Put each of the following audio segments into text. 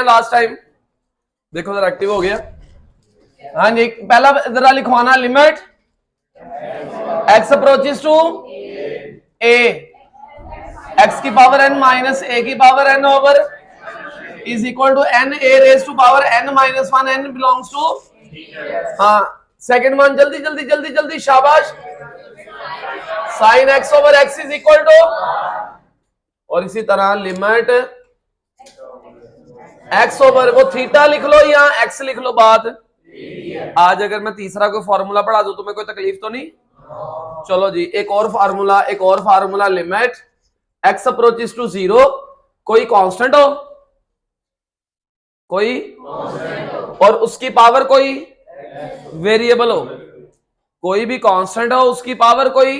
Last time देखो जरा active हो गया। हाँ जी, पहला जरा लिखवाना limit x approaches to a x की पावर n माइनस a की power n over is equal to n a raise to power n minus 1 n belongs to. हाँ सेकंड वन, जल्दी जल्दी जल्दी जल्दी, शाबाश। Sine x over x is equal to, और इसी तरह लिमिट x ओवर, वो थीटा लिख लो या x लिख लो। बात आज अगर मैं तीसरा कोई फार्मूला पढ़ा दूं तुम्हें कोई तकलीफ तो नहीं? चलो जी, एक और formula limit x approaches to 0, कोई कांस्टेंट हो, कोई और उसकी पावर कोई वेरिएबल हो, कोई भी कांस्टेंट हो उसकी पावर कोई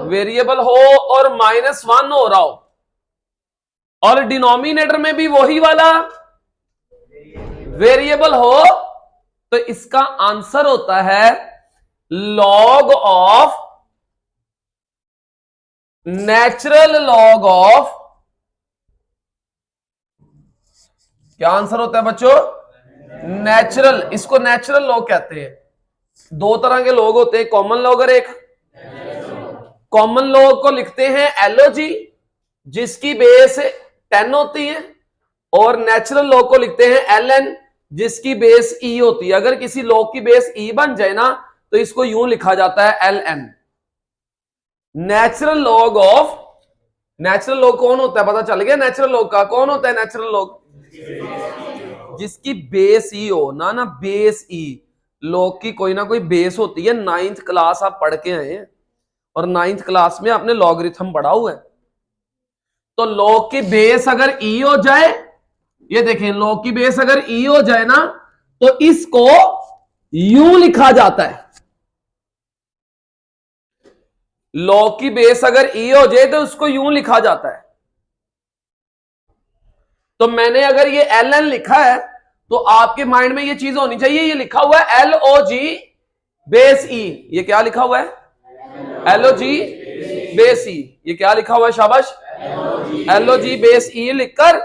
वेरिएबल हो और -1 हो रहा हो और डिनोमिनेटर में भी वही वाला वेरिएबल हो, तो इसका आंसर होता है log of natural log of. क्या आंसर होता है बच्चों? नेचुरल। इसको नेचुरल लॉग कहते हैं। दो तरह के लॉग होते हैं, कॉमन लॉग और एक। कॉमन लॉग को लिखते हैं एलओजी जिसकी बेस 10 होती है, और नेचुरल लॉग को लिखते हैं एलएन जिसकी बेस ई होती है। अगर किसी लॉग की बेस ई बन जाए ना तो इसको यूं लिखा जाता है LN. Natural log of, natural log कौन होता है? पता चल गया नेचुरल लॉग का। कौन होता है नेचुरल लॉग? जिसकी बेस ई हो ना बेस ई। लॉग की कोई ना कोई बेस होती है। 9th क्लास आप पढ़ के आए हैं और 9th क्लास में आपने लॉगरिथम पढ़ा हुआ है। तो लॉग की बेस अगर ई हो जाए, ये देखें, लॉग की बेस अगर ई हो जाए ना तो इसको यूं लिखा जाता है। लॉग की बेस अगर ई हो जाए तो उसको यूं लिखा जाता है। तो मैंने अगर ये एल एन लिखा है तो आपके माइंड में ये चीज होनी चाहिए, ये लिखा हुआ है एल ओ जी बेस ई। ये क्या लिखा हुआ है? एल ओ जी बेस ई। ये क्या लिखा हुआ है? शाबाश, एल ओ जी बेस ई लिखकर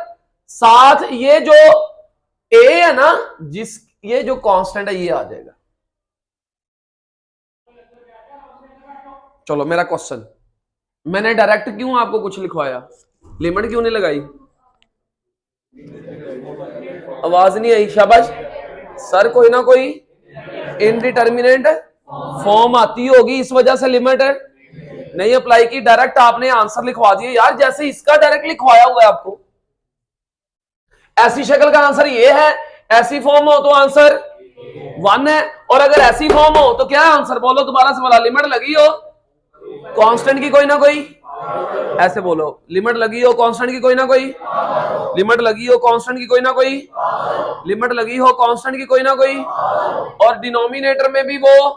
साथ ये जो ए है ना, जिस ये जो कांस्टेंट है ये आ जाएगा। चलो मेरा क्वेश्चन, मैंने डायरेक्ट क्यों आपको कुछ लिखवाया? लिमिट क्यों नहीं लगाई? आवाज नहीं आई। शाबाश सर, कोई ना कोई इनडिटर्मिनेट फॉर्म आती होगी, इस वजह से लिमिट नहीं अप्लाई की। डायरेक्ट आपने आंसर लिखवा दिए यार, जैसे इसका डायरेक्ट लिखवाया हुआ है आपको। ऐसी शक्ल का आंसर ये है, ऐसी फॉर्म हो तो आंसर 1 है, और अगर ऐसी फॉर्म हो तो क्या है आंसर? बोलो दोबारा से बोला। लिमिट लगी हो कांस्टेंट की कोई ना कोई, ऐसे बोलो, लिमिट लगी हो कांस्टेंट की कोई ना कोई, लिमिट लगी हो कांस्टेंट की कोई ना कोई, लिमिट लगी हो कांस्टेंट की कोई ना कोई, और डिनोमिनेटर में भी वो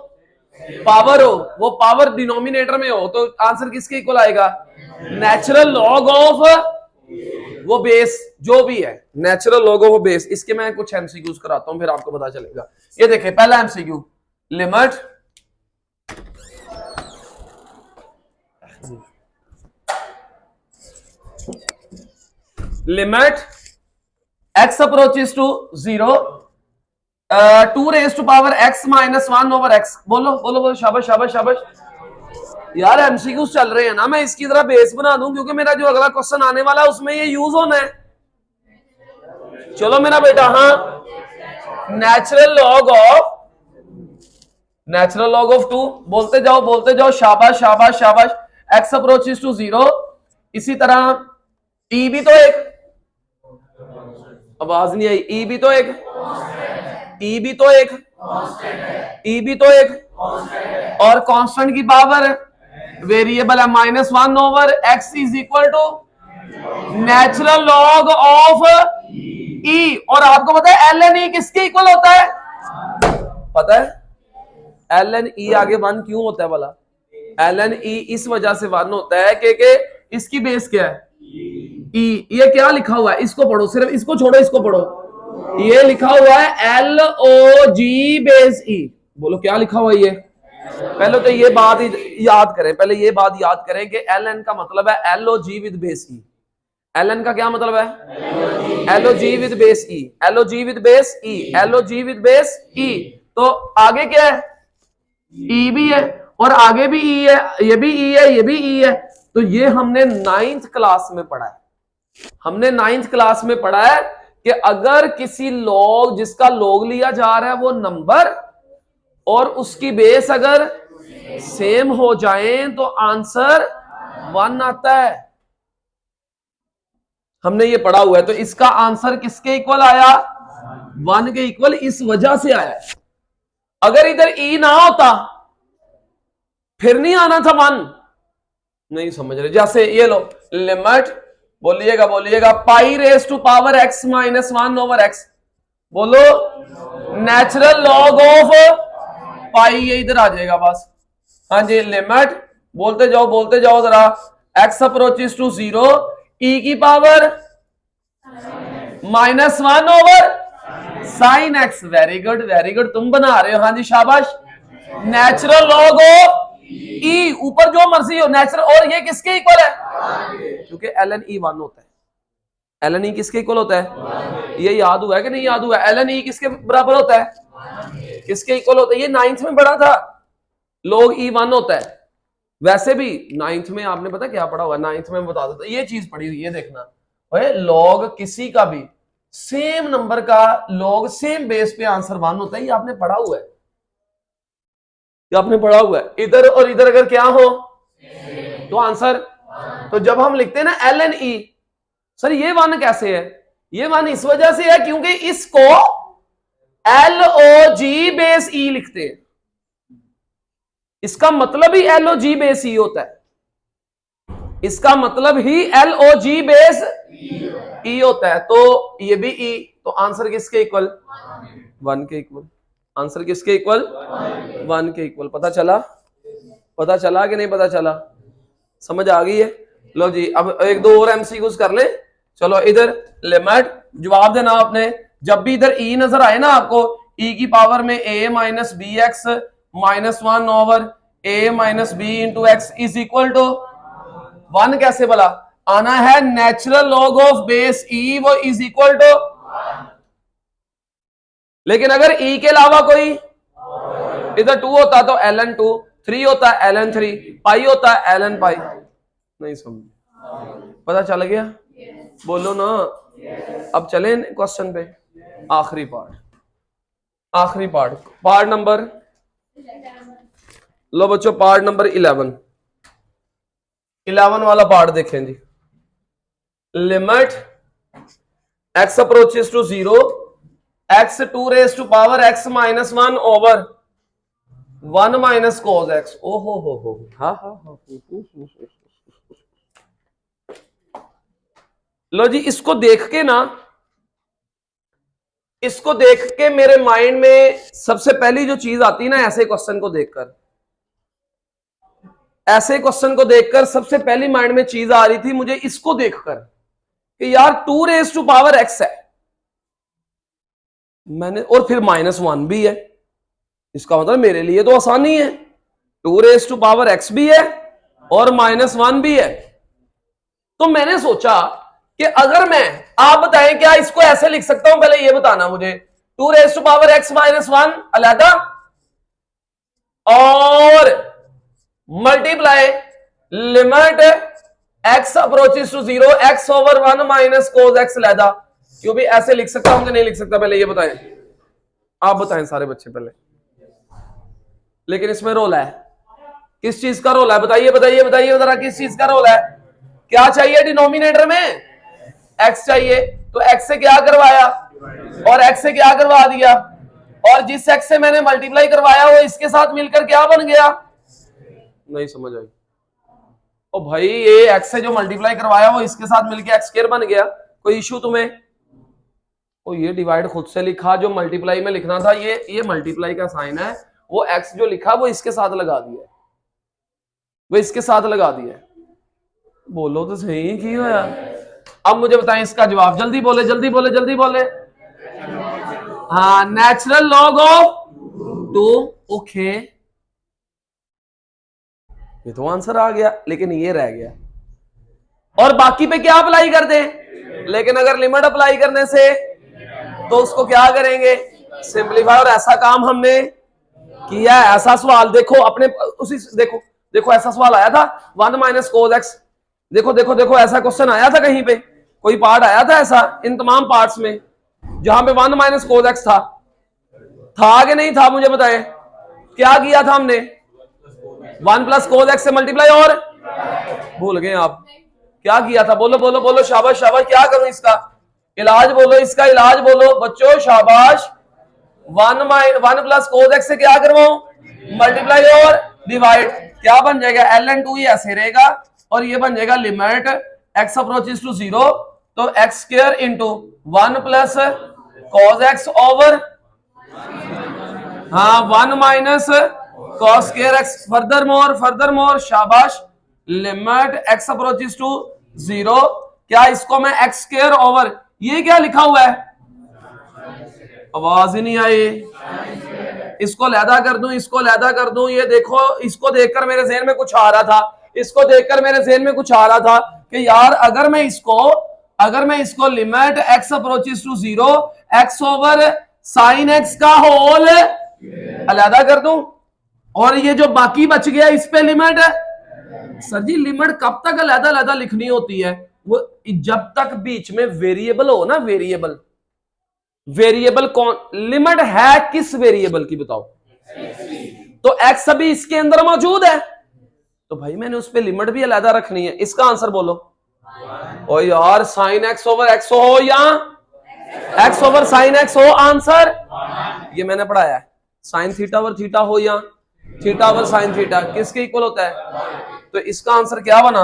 पावर हो, वो पावर डिनोमिनेटर में हो, तो आंसर किसके इक्वल आएगा? नेचुरल लॉग ऑफ वो बेस जो भी है, नेचुरल लॉग ऑफ बेस। इसके मैं कुछ एमसीक्यूज कराता हूं फिर आपको पता चलेगा। ये देखें, पहला MCQ, limit limit x approaches to 0 2 raise to power x minus 1 over x। बोलो बोलो बोलो, शाबाश शाबाश शाबाश। यार एमसीक्यूज चल रहे हैं ना, मैं इसकी तरह बेस बना दूं क्योंकि मेरा जो अगला क्वेश्चन आने वाला है उसमें ये यूज होना है। चलो मेरा बेटा, हाँ, नेचुरल लॉग ऑफ 2, बोलते जाओ, शाबाश शाबाश शाबाश। x अप्रोचेस टू 0, इसी तरह e भी तो एक, आवाज नहीं आई, e भी तो एक, e भी तो एक, e भी तो एक, और कांस्टेंट की पावर वेरिएबल है -1 over x is equal to natural log of e। और आपको पता है एल एन ई किसके इक्वल होता है? पता है एल एन ई आगे 1 क्यों होता है भला? एल एन ई इस वजह से 1 होता है कि इसकी बेस क्या है? ई। ये क्या लिखा हुआ है? इसको पढ़ो, सिर्फ इसको छोड़ो, इसको पढ़ो। ये लिखा हुआ है एल ओ जी बेस ई। बोलो क्या लिखा हुआ है ये? पहले तो ये बात याद करें, पहले ये बात याद करें कि एल एन का मतलब है L O G with base e. L का क्या मतलब है? L O G with base e, L O G with base e, L O G with base e. तो आगे क्या है? ई भी है और आगे भी ई है, ये भी ई है, ये भी ई है। तो ये हमने 9th क्लास में पढ़ा है, हमने 9th क्लास में पढ़ा है कि अगर किसी लॉग, जिसका लॉग लिया जा रहा है वो नंबर, और उसकी बेस अगर सेम हो जाए तो आंसर 1 आता है। हमने ये पढ़ा हुआ है। तो इसका आंसर किसके इक्वल आया? 1 के इक्वल। इस वजह से आया। अगर इधर ई ना होता फिर नहीं आना था 1। नहीं समझ रहे? जैसे ये लो, लिमिट, बोलिएगा बोलिएगा, pi raise to power x minus 1 over x. बोलो, नेचुरल लॉग ऑफ पाई, ये इधर आ जाएगा बस। हाँ जी, लिमिट, बोलते जाओ जरा, x अप्रोचेस टू 0 e की power -1 over sine x। Very good, very good, तुम बना रहे हो। हाँ जी, शाबाश। नेचुरल लॉग ऑफ ई, ऊपर जो मर्जी हो, नेचुरल। और ये किसके इक्वल है? क्योंकि ln e 1 होता है। ln e किसके इक्वल होता है? ये याद हुआ है कि नहीं याद हुआ है? ln e किसके बराबर होता है? किसके इक्वल होता है? ये 9th में पढ़ा था, log e 1 होता है। वैसे भी 9th में आपने पता क्या पढ़ा हुआ? 9th में बता देता, ये चीज पढ़ी हुई है, देखना। लॉग किसी का भी सेम नंबर का लॉग सेम बेस पे आंसर 1 होता है, ये आपने पढ़ा हुआ है, ये आपने पढ़ा हुआ है। इधर और इधर अगर क्या हो तो आंसर। तो जब हम लिखते हैं ना ln e, सर ये 1 कैसे है? ये 1 इस वजह से है क्योंकि इसको LOG बेस e लिखते हैं। इसका मतलब ही LOG बेस e होता है, इसका मतलब ही LOG बेस e होता है। तो ये भी e, तो आंसर किसके इक्वल? 1 के इक्वल। आंसर किसके इक्वल? 1 के इक्वल। पता चला? पता चला कि नहीं पता चला? समझ आ गई है? लो जी, अब एक दो और एमसीक्यूज कर ले। चलो इधर लिमिट, जवाब देना आपने। जब भी इधर e नजर आए ना आपको, e की पावर में a minus b x -1 over a minus b into x is equal to 1। कैसे बोला? आना है natural log of base e, वो इज इक्वल टू। लेकिन अगर e के अलावा कोई इधर 2 होता तो ln 2, 3 होता है ln 3, पाई होता है ln पाई। नहीं समझ? पता चल गया? बोलो ना। अब चलें क्वेश्चन पे, आखिरी पार्ट, आखिरी पार्ट, पार्ट नंबर, लो बच्चों, पार्ट नंबर 11 वाला पार्ट देखें जी। Limit x approaches to 0 x 2 raise to power x -1 over 1 minus cos x। ओहो हो, हा हा हा। लो जी, इसको देख के ना, इसको देख के मेरे माइंड में सबसे पहली जो चीज आती है ना, ऐसे क्वेश्चन को देखकर, ऐसे क्वेश्चन को देखकर सबसे पहली माइंड में चीज आ रही थी मुझे इसको देखकर कि यार 2 रेज टू पावर x है, मैंने, और फिर -1 भी है, इसका मतलब मेरे लिए तो आसानी है। 2 रेज टू पावर x भी है और -1 भी है। तो मैंने सोचा कि अगर मैं, आप बताएं क्या इसको ऐसे लिख सकता हूं? पहले ये बताना मुझे। 2 रेज टू पावर x -1 अलहदा और multiply limit x approaches to 0 x over 1 minus cos x अलहदा। क्यों भी ऐसे लिख सकता हूं कि नहीं लिख सकता? पहले ये बताएं, आप बताएं सारे बच्चे पहले। लेकिन इसमें रोल है, किस चीज का रोल है? बताइए बताइए बताइए जरा, किस चीज का रोल है? क्या चाहिए डिनोमिनेटर में? x चाहिए। तो x से क्या करवाया और x से क्या करवा दिया, और जिस x से मैंने मल्टीप्लाई करवाया वो इसके साथ मिलकर क्या बन गया? नहीं समझ आई? ओ भाई, ये x से जो मल्टीप्लाई करवाया वो इसके साथ मिलकर x स्क्वायर बन गया। कोई इशू तुम्हें? ओ ये डिवाइड खुद से लिखा, जो मल्टीप्लाई में लिखना था, ये मल्टीप्लाई का साइन है, वो x जो लिखा वो इसके साथ लगा दिया, वो इसके साथ लगा दिया। बोलो तो सही, की होया? अब मुझे बताएं इसका जवाब, जल्दी बोले जल्दी बोले जल्दी बोले। हाँ, नेचुरल लॉग ऑफ 2। ओके, ये तो आंसर आ गया, लेकिन ये रह गया, और बाकी पे क्या अप्लाई कर दें, लेकिन अगर लिमिट अप्लाई करने से तो उसको क्या करेंगे, सिंपलीफाई। और ऐसा काम हमने किया है, ऐसा सवाल देखो अपने उसी, देखो देखो ऐसा सवाल आया था 1 माइनस कोस एक्स, देखो देखो देखो ऐसा क्वेश्चन आया था कहीं पे, कोई पार्ट आया था ऐसा इन तमाम पार्ट्स में जहां पे 1 माइनस कोस एक्स था कि नहीं था, मुझे बताएं। क्या किया था हमने, 1 प्लस कोस एक्स से मल्टीप्लाई, और भूल गए आप क्या किया था, बोलो बोलो बोलो, शाबाश शाबाश, क्या करूं इसका इलाज, बोलो इसका इलाज बोलो बच्चों, शाबाश। 1 प्लस कोस एक्स से क्या करवाऊं, मल्टीप्लाई और डिवाइड, क्या बन जाएगा ln2, ये ऐसे रहेगा, और ये बन जाएगा लिमिट x अप्रोचेस टू 0, तो x square into 1 plus cos x over, हाँ 1 minus cos square x, further more शाबाश, लिमिट x अप्रोचेस टू 0, क्या इसको मैं एक्स स्क्वायर ओवर, ये क्या लिखा हुआ है, आवाज ही नहीं आई, इसको लैदा कर दूं, इसको लैदा कर दूं, ये देखो इसको देखकर मेरे ज़हन में कुछ आ रहा था, इसको देखकर मेरे ज़हन में कुछ आ रहा था कि यार अगर मैं इसको limit x approaches to 0 x over sine x का होल अलहदा कर दूं, और ये जो बाकी बच गया इस पे लिमिट है। सर जी लिमिट कब तक अलहदा अलहदा लिखनी होती है, वो जब तक बीच में वेरिएबल हो ना, वेरिएबल कौन, लिमिट है किस वेरिएबल की बताओ, तो x अभी इसके अंदर मौजूद है, तो भाई मैंने उस पे लिमिट भी अलहदा रखनी है। इसका आंसर बोलो, ओ यार साइन x ओवर x हो या x ओवर साइन x हो, आंसर ये मैंने पढ़ाया है, साइन थीटा ओवर थीटा हो या थीटा ओवर साइन थीटा, किसके इक्वल होता है, तो इसका आंसर क्या बना,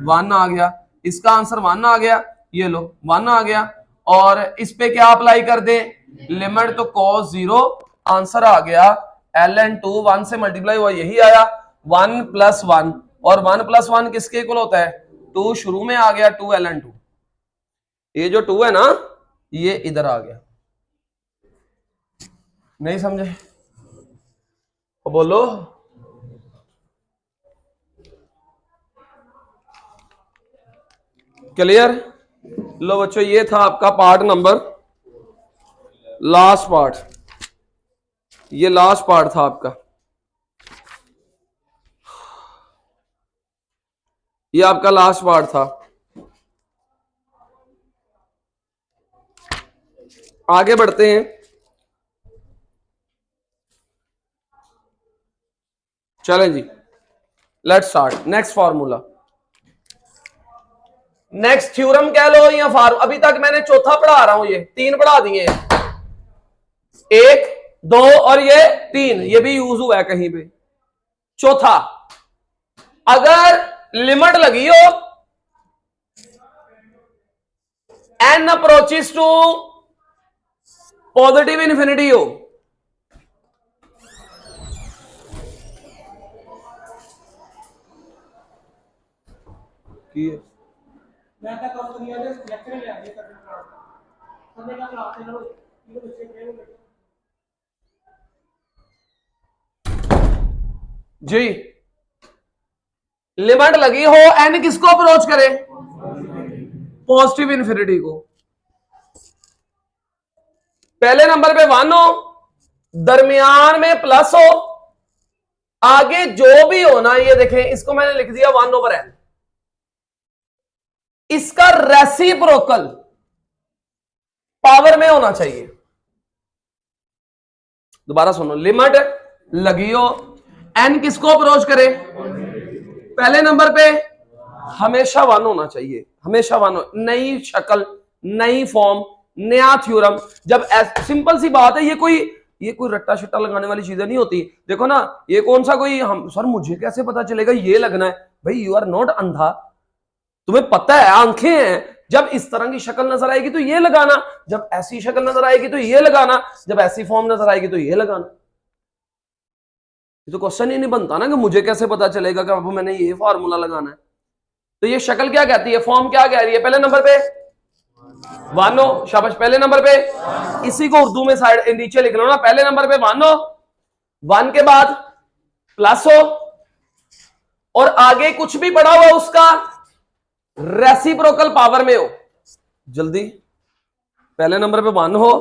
1 आ गया, इसका आंसर 1 आ गया, ये लो 1 आ गया, और इस पे क्या अप्लाई कर दे, लिमिट, तो cos 0, आंसर आ गया ln2, 1 से मल्टीप्लाई हुआ यही आया 1 प्लस 1, और 1 प्लस 1 किसके इक्वल होता है, 2 शुरू में आ गया 2 ln2, ये जो 2 है ना ये इधर आ गया, नहीं समझे तो बोलो, क्लियर। लो बच्चों ये था आपका पार्ट नंबर, लास्ट पार्ट, ये लास्ट पार्ट था आपका, ये आपका लास्ट पार्ट था। आगे बढ़ते हैं, चलें जी, let's start next formula, next theorem कह लो या फार्म, अभी तक मैंने चौथा पढ़ा रहा हूं, ये 3 पढ़ा दिए, 1 2 और ये 3, ये भी यूज हुआ है कहीं पे। चौथा, अगर लिमिट लगी हो n approaches to positive infinity हो, जी लिमिट लगी हो n किसको अप्रोच करे, पॉजिटिव इन्फिनिटी को, पहले नंबर पे 1 हो, दरमियान में प्लस हो, आगे जो भी हो ना, ये देखें इसको मैंने लिख दिया 1 ओवर n, इसका रेसिप्रोकल पावर में होना चाहिए। दोबारा सुनो, लिमिट लगी हो, n किसको अप्रोच करे, पहले नंबर पे हमेशा 1 होना चाहिए, हमेशा 1 हो, नई शक्ल, नई फॉर्म, नया थ्योरम, जब सिंपल सी बात है, ये कोई रट्टा शिट्टा लगाने वाली चीजें नहीं होती। देखो ना, ये कौन सा कोई हम सर मुझे कैसे पता चलेगा ये लगना है, भाई यू आर नॉट अंधा, तुम्हें पता है, आंखें हैं, जब इस तरह की शक्ल नजर आएगी तो ये लगाना, जब ऐसी शक्ल नजर आएगी तो ये लगाना, जब ऐसी फॉर्म नजर आएगी तो ये लगाना। ये तो क्वेश्चन ही नहीं बनता ना कि मुझे कैसे पता चलेगा कि अब मैंने ये फॉर्मूला लगाना है। तो ये शक्ल क्या कहती है, फॉर्म क्या कह रही है, पहले नंबर पे 1 हो, शाबाश, पहले नंबर पे, इसी को उर्दू में साइड नीचे लिख लो ना, पहले नंबर पे 1 हो, 1 के बाद प्लस हो, और आगे कुछ भी पड़ा हुआ उसका रेसिप्रोकल पावर में हो, जल्दी पहले नंबर पे 1 हो,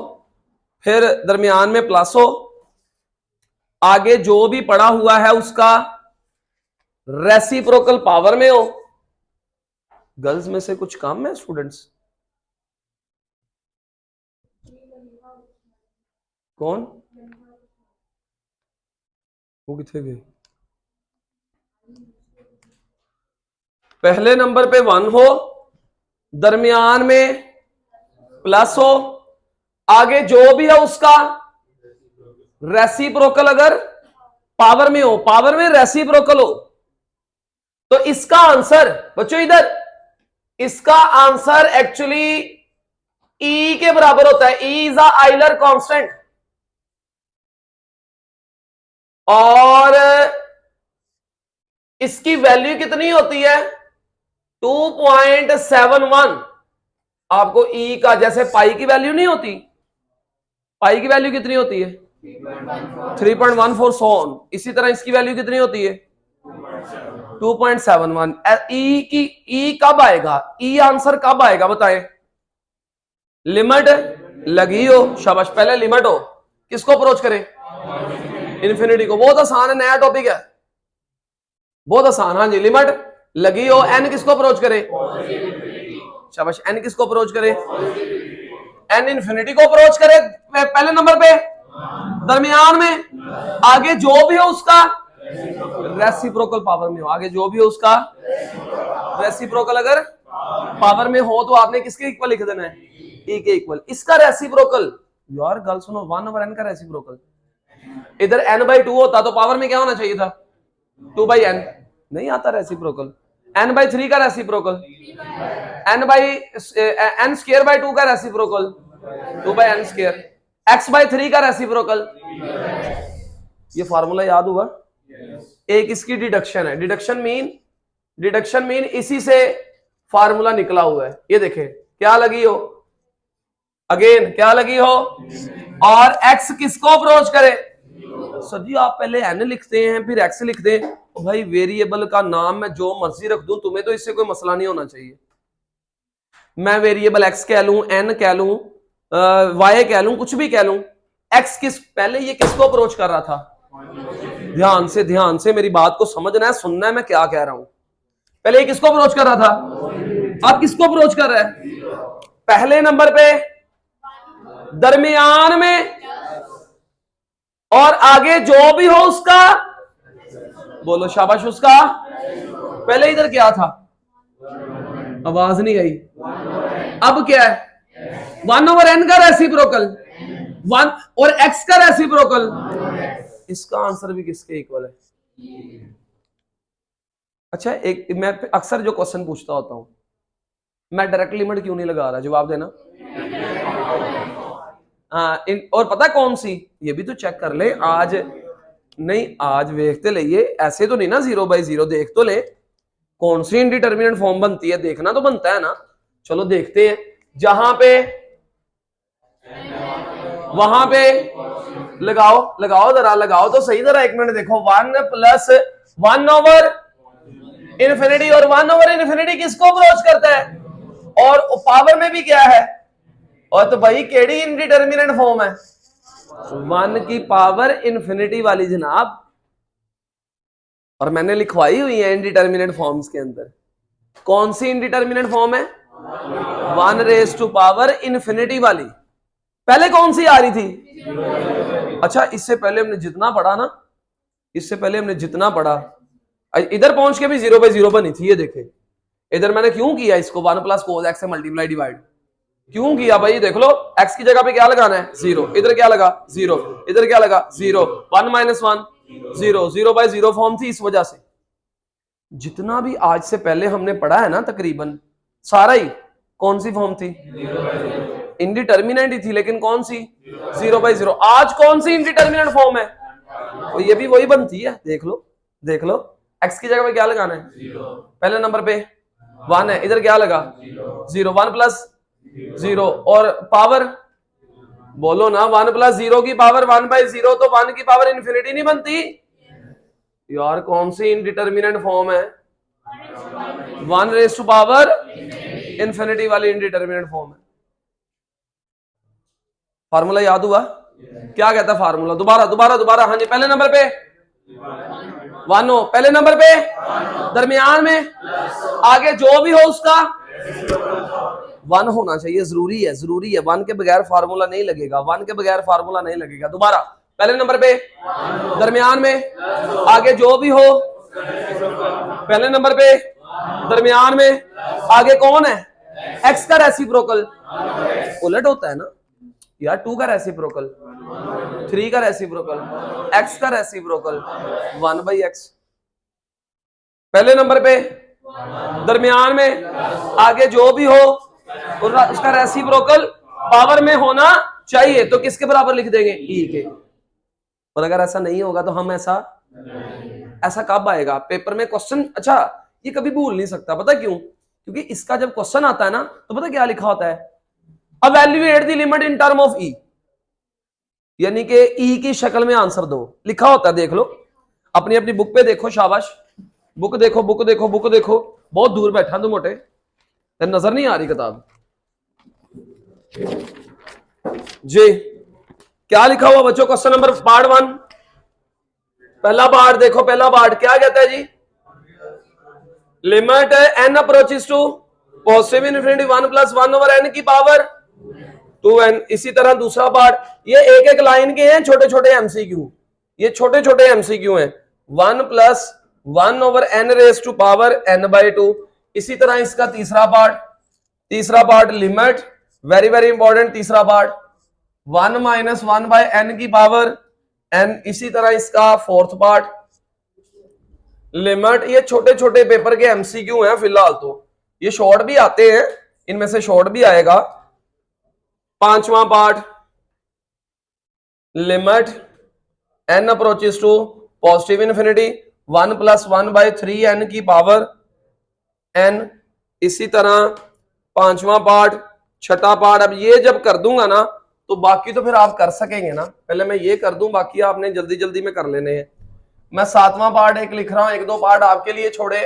फिर दरमियान में प्लस हो, आगे जो भी पड़ा हुआ है उसका रेसिप्रोकल पावर में हो। गर्ल्स में से कुछ काम है स्टूडेंट्स? कौन? वो कितने गए? पहले नंबर पे 1 हो, दरमियान में प्लस हो, आगे जो भी है उसका रेसिप्रोकल अगर पावर में हो, पावर में रेसिप्रोकल हो, तो इसका आंसर बच्चों इधर, इसका आंसर एक्चुअली ई के बराबर होता है। E is a Euler constant, और इसकी वैल्यू कितनी होती है? 2.71। आपको ई का जैसे पाई की वैल्यू नहीं होती, पाई की वैल्यू कितनी होती है? 3.14 सोन। इसी तरह इसकी वैल्यू कितनी होती है? 2.71। ई की ई कब आएगा? ई आंसर कब आएगा बताएं? लिमिट लगी हो, शाबाश, पहले लिमिट हो, किसको अप्रोच करें? इन्फिनिटी को। बहुत आसान है, नया टॉपिक है, बहुत आसान। हाँ जी, लिमिट लगी हो, एन किसको अप्रोच करे? शाबाश, एन किसको अप्रोच करे? एन इन्फिनिटी को अप्रोच करे पहले नंबर पे, दरमियान में, आगे जो भी हो उसका रेसिप्रोकल पावर में हो, आगे जो भी हो उसका रेसिप्रोकल अगर पावर में हो तो आपने किसके इक्वल लिख देना है? ई के इक्वल। इसका रेसिप्रोकल, यार गल सुनो, 1/n का रेसिप्रोकल, इधर n/2 होता तो पावर में क्या होना चाहिए था? 2/n। नहीं आता रेसिप्रोकल। n/3 का रेसिप्रोकल, n/2 का रेसिप्रोकल 2/n², x/3 का रेसिप्रोकल। ये फार्मूला याद हुआ? एक इसकी डिडक्शन है, डिडक्शन मीन इसी से फार्मूला निकला हुआ है। ये देखें क्या लगी हो, अगेन क्या लगी हो, और x किसको अप्रोच करे? सर जी आप पहले n लिखते हैं फिर x लिखते हैं। भाई वेरिएबल का नाम मैं जो मर्जी रख दूं, तुम्हें तो इससे कोई मसला नहीं होना चाहिए। मैं वेरिएबल x कह लूं, n कह लूं, y कह लूं, कुछ भी कह लूं, x किस, पहले ये किसको अप्रोच कर रहा था? ध्यान से मेरी बात को समझना है, सुनना है मैं क्या कह रहा हूं। पहले ये किसको अप्रोच कर रहा था? अब किसको अप्रोच कर रहा है? पहले नंबर पे, दरमियान में, और आगे जो भी हो उसका, बोलो शाबाश, उसका। पहले इधर क्या था? आवाज नहीं आई। अब क्या है? 1/n का रेसिप्रोकल, 1 और x का रेसिप्रोकल। इसका आंसर भी किसके इक्वल है? अच्छा, एक मैं अक्सर जो क्वेश्चन पूछता होता हूं, मैं डायरेक्ट लिमिट क्यों नहीं लगा रहा? जवाब देना। और पता कौन सी, ये भी तो चेक कर ले आज। नहीं आज देखते ले, ये ऐसे तो नहीं ना 0/0, देख तो ले कौन सी इनडिटर्मिनेट फॉर्म बनती है, देखना तो बनता है ना। चलो देखते हैं, जहां पे वहां पे लगाओ जरा, लगाओ तो सही जरा, 1 मिनट देखो। 1+1/इन्फिनिटी, और 1/इन्फिनिटी किसको अप्रोच करता है? और पावर में भी क्या है? और तो भाई केड़ी इनडिटर्मिनेट फॉर्म है? 1⁻∞ वाली जनाब। और मैंने लिखवाई हुई है इनडिटर्मिनेट फॉर्म्स के अंदर। कौन सी इनडिटर्मिनेट फॉर्म है? 1⁻∞ वाली। पहले कौन सी आ रही थी? अच्छा, इससे पहले हमने जितना पढ़ा ना, इससे पहले हमने जितना पढ़ा, इधर पहुंच के भी 0/0 बनी थी। ये देखे इधर मैंने क्यों किया इसको 1 + cos x से मल्टीप्लाई डिवाइड क्यों किया? भाई देख लो, x की जगह पे क्या लगाना है? 0। इधर क्या लगा? 0। इधर क्या लगा? 0। 1 - 1 0, 0/0 फॉर्म थी। इस वजह से जितना भी आज से पहले हमने पढ़ा है ना, तकरीबन सारा ही कौन सी फॉर्म थी? इनडिटर्मिनेट ही थी, लेकिन कौन सी? 0/0। आज कौन सी इनडिटर्मिनेट फॉर्म है? तो ये भी वही बनती है। देख लो, x की जगह पे क्या लगाना है? पहले नंबर पे 1 है, इधर क्या लगा? 0। 1 + 0, और पावर बोलो ना, 1 + 0 की पावर 1/0, तो 1 की पावर इन्फिनिटी नहीं बनती यार। कौन सी इनडिटर्मिनेट फॉर्म है? 1⁻∞ इन्फिनिटी वाली इनडिटरमिनेट फॉर्म है। फार्मूला याद हुआ? क्या कहता है फार्मूला? दोबारा दोबारा दोबारा। हाँ जी, पहले नंबर पे 1 हो, पहले नंबर पे दरमियान में आगे जो भी हो उसका 1 होना चाहिए, जरूरी है, जरूरी है। 1 के बगैर फार्मूला नहीं लगेगा, 1 के बगैर फार्मूला नहीं लगेगा। दोबारा, पहले नंबर पे दरमियान में आगे जो भी हो, पहले नंबर पे दरमियान में आगे कौन है? x का रेसिप्रोकल। उलट होता है ना यार, 2 का रेसिप्रोकल, 3 का रेसिप्रोकल, x का रेसिप्रोकल 1/x। पहले नंबर पे दरमियान में आगे जो भी हो उसका रेसिप्रोकल पावर में होना चाहिए, तो किसके बराबर लिख देंगे? e के। और अगर ऐसा नहीं होगा तो हम ऐसा कब आएगा पेपर में क्वेश्चन? अच्छा, ये कभी भूल नहीं सकता, पता क्यों? क्योंकि इसका जब क्वेश्चन आता है ना, तो पता क्या लिखा होता है? Evaluate the limit in term of e, यानी कि e की शक्ल में आंसर दो, लिखा होता है। देख लो अपनी अपनी बुक पे, देखो, शाबाश, बुक देखो, बुक देखो, बुक देखो। बहुत दूर बैठा तू मोटे, तेरे नजर नहीं आ रही किताब जी। क्या लिखा हुआ बच्चों? क्वेश्चन नंबर पार्ट 1, पहला पार्ट देखो। पहला पार्ट क्या कहता है जी? Limit n approaches to positive infinity 1 + 1/n की पावर 2n। इसी तरह दूसरा पार्ट, ये एक एक लाइन के हैं छोटे छोटे एमसीक्यू, ये छोटे छोटे एमसीक्यू हैं। 1 + 1/n raise to power n/2। इसी तरह इसका तीसरा part limit, very very important तीसरा पार्ट, 1 - 1/n की पावर n। इसी तरह इसका फोर्थ पार्ट लिमिट। ये छोटे छोटे पेपर के एमसीक्यू हैं फिलहाल, तो ये शॉर्ट भी आते हैं, इनमें से शॉर्ट भी आएगा। पांचवा part limit n approaches to positive infinity 1 + 1/3n की पावर n। इसी तरह पांचवा पार्ट, छठा पार्ट। अब ये जब कर दूंगा ना, तो बाकी तो फिर आप कर सकेंगे ना। पहले मैं ये कर दूं, बाकी आपने जल्दी जल्दी में कर लेने हैं। मैं सातवां पार्ट एक लिख रहा हूं, 1-2 पार्ट आपके लिए छोड़े।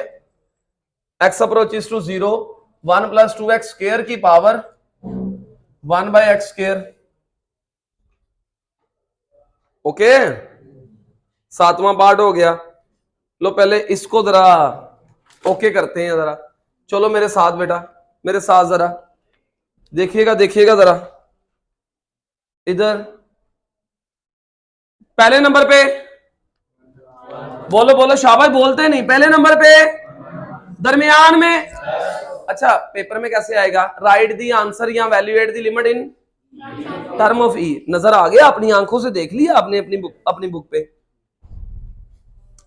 x अप्रोचेस टू 0 1 + 2x² की पावर 1/x²। ओके, सातवां पार्ट हो गया। लो पहले इसको जरा ओके करते हैं जरा। चलो मेरे साथ बेटा, मेरे साथ जरा देखिएगा, देखिएगा जरा इधर। पहले नंबर पे बोलो बोलो, शाबाश, बोलते नहीं। पहले नंबर पे दरमियान में। अच्छा, पेपर में कैसे आएगा? राइट दी आंसर या evaluate the limit in term of e. नजर आ गया? अपनी आंखों से देख लिया आपने अपनी बुक पे?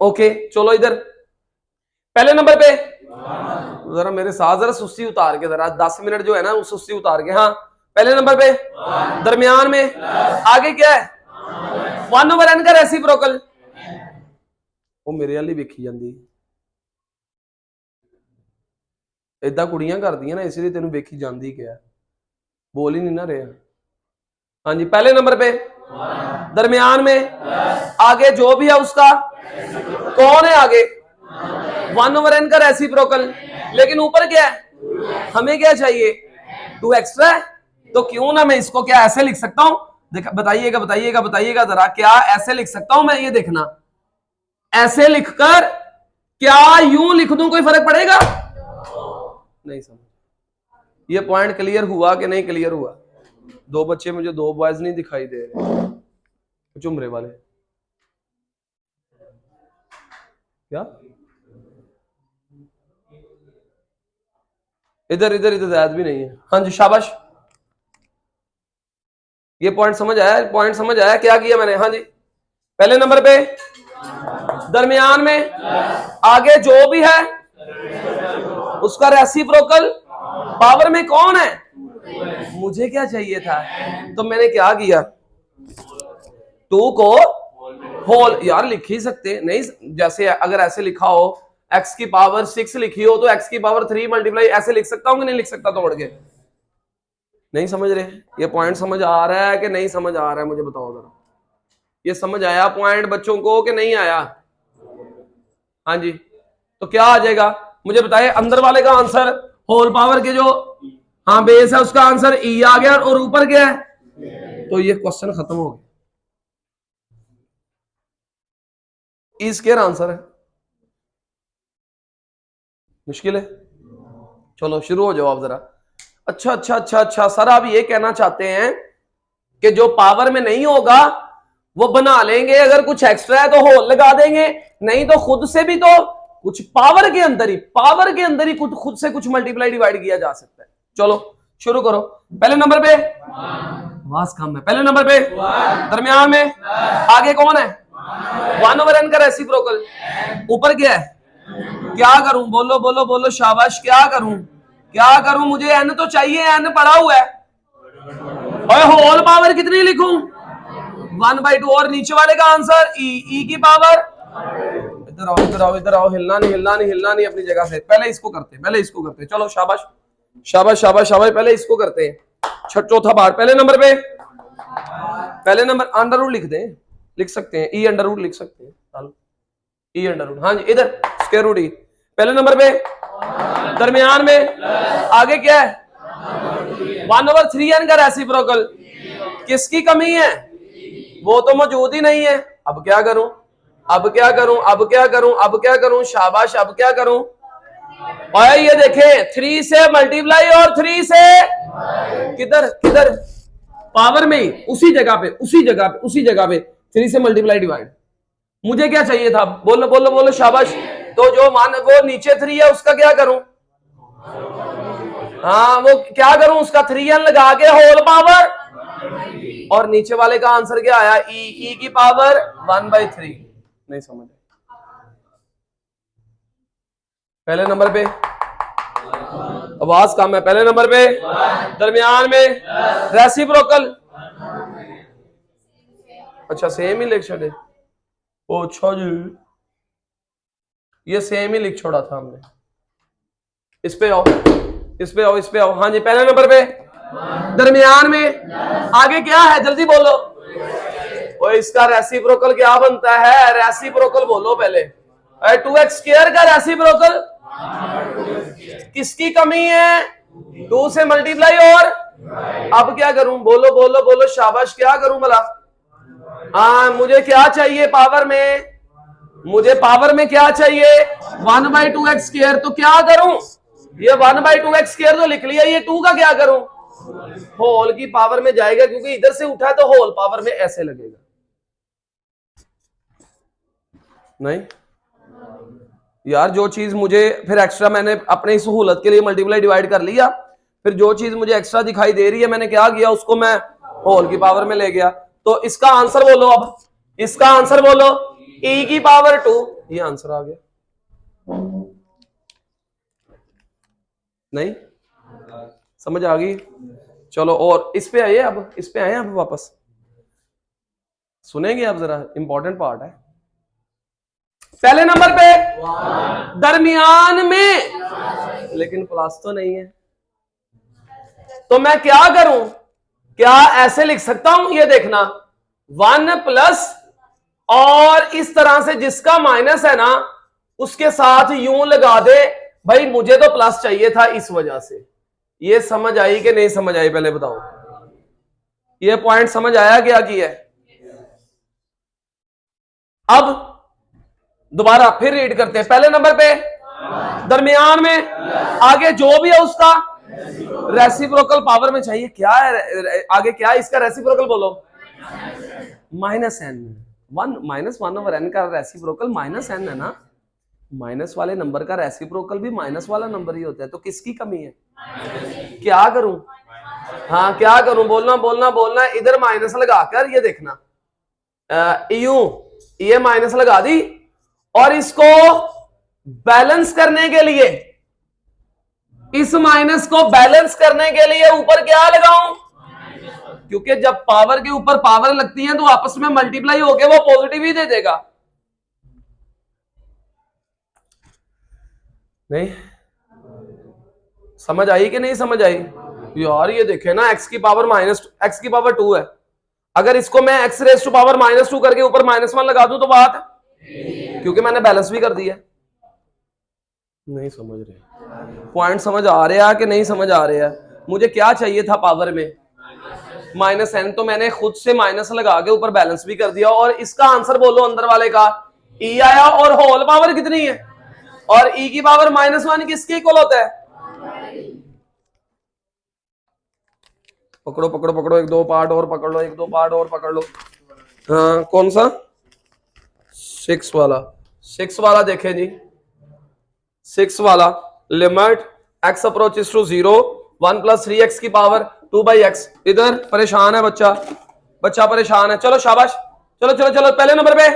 ओके, चलो इधर पहले नंबर पे जरा मेरे साथ जरा सुस्ती उतार के, जरा 10 मिनट जो है ना, वो सुस्ती उतार के। हाँ, पहले नंबर पे दरमियान में आगे क्या है? 1/n का रेसिप्रोकल। वो मेरे वाली वेखी जाती, इदा कुड़ियां करदियां ना, इसलिए तेन वेखी जाती। क्या बोल ही नहीं ना रहे? हाँ जी, पहले नंबर पे दरमियान में आगे जो भी है उसका कौन है? आगे 1/n का रेसिप्रोकल। लेकिन ऊपर क्या है? हमें क्या चाहिए? 2 एक्स्ट्रा है। तो क्यों ना मैं इसको क्या ऐसे लिख सकता हूं? बताइएगा बताइएगा बताइएगा जरा, क्या ऐसे लिख सकता हूं मैं? ये देखना, ऐसे लिखकर क्या यूं लिख दूं, कोई फर्क पड़ेगा? नहीं समझ। ये पॉइंट क्लियर हुआ कि नहीं क्लियर हुआ? 2 बच्चे मुझे, 2 बॉयज नहीं दिखाई दे रहे, चुमरे वाले। क्या इधर इधर इधर जायज भी नहीं है। हाँ जी, शाबाश, ये पॉइंट समझ आया? पॉइंट समझ आया क्या किया मैंने? हाँ जी, पहले नंबर पे दरमियान में आगे जो भी है उसका रेसिप्रोकल पावर में कौन है? मुझे क्या चाहिए था? तो मैंने क्या किया? 2 को होल। यार लिख ही सकते नहीं, जैसे अगर ऐसे लिखा हो x की पावर 6 लिखी हो, तो x की पावर 3 मल्टीप्लाई ऐसे लिख सकता हूं कि नहीं लिख सकता? तोड़ के नहीं समझ रहे? ये पॉइंट समझ आ रहा है कि नहीं समझ आ रहा है? मुझे बताओ जरा, ये समझ आया पॉइंट बच्चों को कि नहीं आया? हाँ जी, तो क्या आ जाएगा मुझे बताइए? अंदर वाले का आंसर होल पावर के जो हाँ बेस है, उसका आंसर ई आ गया और ऊपर क्या है, तो ये क्वेश्चन खत्म हो गया। ई स्क्वायर आंसर है, मुश्किल है। चलो शुरू हो जाओ आप जरा। अच्छा अच्छा अच्छा अच्छा सर, आप ये कहना चाहते हैं कि जो पावर में नहीं होगा वो बना लेंगे, अगर कुछ एक्स्ट्रा है तो होल लगा देंगे, नहीं तो खुद से भी तो कुछ पावर के अंदर ही कुछ खुद से कुछ मल्टीप्लाई डिवाइड किया जा सकता है। चलो शुरू करो। पहले नंबर पे आवाज कम है, पहले नंबर पे दरमियान में आगे कौन है, 1/n का रेसिप्रोकल, ऊपर क्या है, क्या करूं, बोलो बोलो बोलो, शाबाश, क्या करूं, क्या करूं, मुझे n तो चाहिए, n पड़ा हुआ है, और होल पावर कितनी लिखूं, 1/2, और नीचे वाले का आंसर ई की पावर, इधर आओ इधर आओ इधर आओ, हिलना नहीं हिलना नहीं हिलना नहीं अपनी जगह से, पहले इसको करते, चलो शाबाश शाबाश शाबाश शाबाश, पहले इसको करते हैं, चौथा पार्ट। पहले नंबर पे, पहले नंबर अंडर रूट लिख दें, लिख सकते हैं, ई अंडर रूट लिख सकते हैं, ई अंडर रूट, हाँ जी इधर स्क्वायर रूट ई। पहले नंबर पे दरमियान में आगे क्या है, 1/3n का रेसिप्रोकल, किसकी कमी है, वो तो मौजूद ही नहीं है, अब क्या करूं, अब क्या करूं, अब क्या करूं, अब क्या करूं, शाबाश, अब क्या करूं, और ये देखें 3 से मल्टीप्लाई और 3 से किधर किधर, पावर में ही, उसी जगह पे 3 से मल्टीप्लाई डिवाइड, मुझे क्या चाहिए था, बोलो बोलो बोलो, शाबाश। तो जो मान वो नीचे 3 है उसका क्या करूं, हाँ वो क्या करूं, उसका 3n लगा के होल पावर, और नीचे वाले का आंसर क्या आया, ई की पावर 1/3, नहीं समझ। पहले नंबर पे आवाज कम है, पहले नंबर पे दरमियान में रेसिप्रोकल, अच्छा सेम ही लिख छोड़े, अच्छा जी ये सेम ही लिख छोड़ा था हमने, इस पे आओ इस पे आओ इस पे आओ, हाँ जी पहले नंबर पे दरमियान में आगे क्या है, जल्दी बोलो, और इसका रेसिप्रोकल क्या बनता है, रेसिप्रोकल बोलो पहले, 2x² का रेसिप्रोकल, किसकी कमी है, 2 से मल्टीप्लाई, और अब क्या करूं, बोलो बोलो बोलो, शाबाश, क्या करूं भला, हाँ मुझे क्या चाहिए पावर में, मुझे पावर में क्या चाहिए, 1/2x², तो क्या करूं, ये 1/2x² तो लिख लिया, ये 2 का क्या करूं, होल की पावर में जाएगा, क्योंकि इधर से उठा तो होल पावर में ऐसे लगेगा, नहीं यार, जो चीज मुझे फिर एक्स्ट्रा, मैंने अपनी सहूलत के लिए मल्टीप्लाई डिवाइड कर लिया, फिर जो चीज मुझे एक्स्ट्रा दिखाई दे रही है मैंने क्या किया, उसको मैं होल की पावर में ले गया, तो इसका आंसर बोलो, अब इसका आंसर बोलो, e की पावर 2, ये आंसर आ गया, नहीं समझ आ गई। चलो और इस पे आइए, अब इस पे आए अब वापस, सुनेंगे अब जरा, इंपॉर्टेंट पार्ट है। पहले नंबर पे दरमियान में, लेकिन प्लस तो नहीं है, तो मैं क्या करूं, क्या ऐसे लिख सकता हूं, ये देखना 1+ और इस तरह से जिसका माइनस है ना उसके साथ यूं लगा दे, भाई मुझे तो प्लस चाहिए था इस वजह से, ये समझ आई कि नहीं समझ आई, पहले बताओ, ये पॉइंट समझ आया क्या किया है। अब दोबारा फिर रीड करते हैं, पहले नंबर पे दरमियान में आगे जो भी है उसका रेसिप्रोकल पावर में चाहिए, क्या है आगे, क्या है इसका रेसिप्रोकल बोलो, -n, 1/n का रेसिप्रोकल -n है ना, माइनस वाले नंबर का रेसिप्रोकल भी माइनस वाला नंबर ही होता है, तो किसकी कमी है, क्या करूं, हाँ क्या करूं, बोलना बोलना बोलना, इधर माइनस लगाकर ये देखना, यूं ये माइनस लगा दी, और इसको बैलेंस करने के लिए, इस माइनस को बैलेंस करने के लिए ऊपर क्या लगाऊं, क्योंकि जब पावर के ऊपर पावर लगती है तो आपस में मल्टीप्लाई होके वो पॉजिटिव ही दे देगा, नहीं समझ आई कि नहीं समझ आई यार, ये देखे ना x की पावर 2 है, अगर इसको मैं x⁻² करके ऊपर -1 लगा दूं तो बात है, क्योंकि मैंने बैलेंस भी कर दिया, नहीं समझ रहे, पॉइंट समझ आ रहा है कि नहीं समझ आ रहा है, मुझे क्या चाहिए था पावर में, -n, तो मैंने खुद से माइनस लगा के ऊपर बैलेंस भी कर दिया। और इसका आंसर बोलो अंदर वाले का e आया, और होल पावर कितनी है, और e की पावर -1 किसके इक्वल होता है? पकड़ो पकड़ो पकड़ो, एक दो पार्ट और पकड़ लो, एक दो पार्ट और पकड़ लो। हाँ कौन सा? 6 वाला। 6 वाला देखें जी, 6 वाला limit x approaches to 0 1 + 3x की पावर 2/x। इधर परेशान है बच्चा, बच्चा परेशान है। चलो शाबाश, चलो चलो चलो, पहले नंबर पे,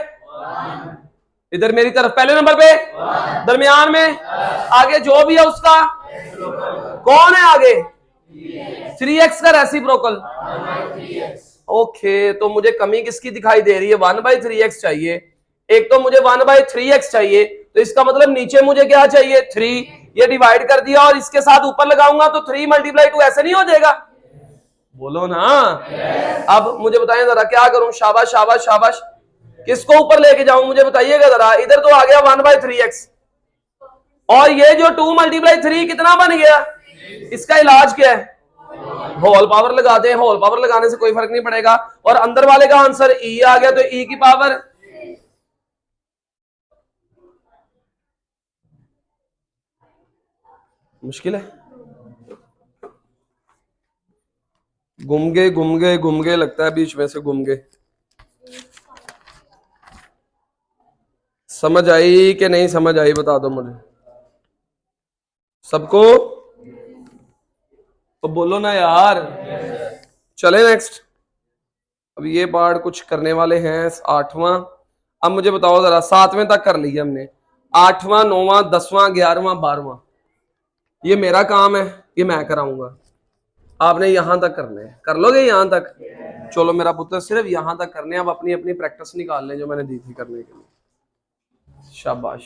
इधर मेरी तरफ, पहले नंबर पे, दरमियान में, आगे जो भी है उसका कौन है आगे? 3x का रेसिप्रोकल। ओके, तो मुझे कमी किसकी दिखाई दे रही है? 1/3x चाहिए। एक तो मुझे 1/3x चाहिए, तो इसका मतलब नीचे मुझे क्या चाहिए? 3। ये डिवाइड कर दिया और इसके साथ ऊपर लगाऊंगा तो 3 × 2 ऐसे नहीं हो जाएगा? बोलो ना। अब मुझे बताएं जरा क्या करूं? शाबाश शाबाश शाबाश, किसको ऊपर लेके जाऊं मुझे बताइएगा जरा। इधर तो आ गया 1/3x, और ये जो 2 × 3 कितना बन गया? इसका इलाज क्या है? होल पावर लगा दें। होल पावर लगाने से कोई फर्क नहीं पड़ेगा। और अंदर वाले का आंसर e आ गया, तो e की पावर मुश्किल है। घूम गए लगता है, बीच में से घूम गए। समझ आई कि नहीं समझ आई बता दो मुझे सबको, तो बोलो ना यार। चले नेक्स्ट। अब ये पार्ट कुछ करने वाले हैं 8वां। अब मुझे बताओ जरा, 7वें तक कर लिया हमने, 8वां 9वां 10वां 11वां 12वां, ये मेरा काम है, ये मैं कराऊंगा। आपने यहां तक करने हैं, कर लोगे यहां तक? चलो मेरा पुत्र, सिर्फ यहां तक करने। अब अपनी अपनी प्रैक्टिस निकाल लें जो मैंने दी थी करने के लिए। शाबाश।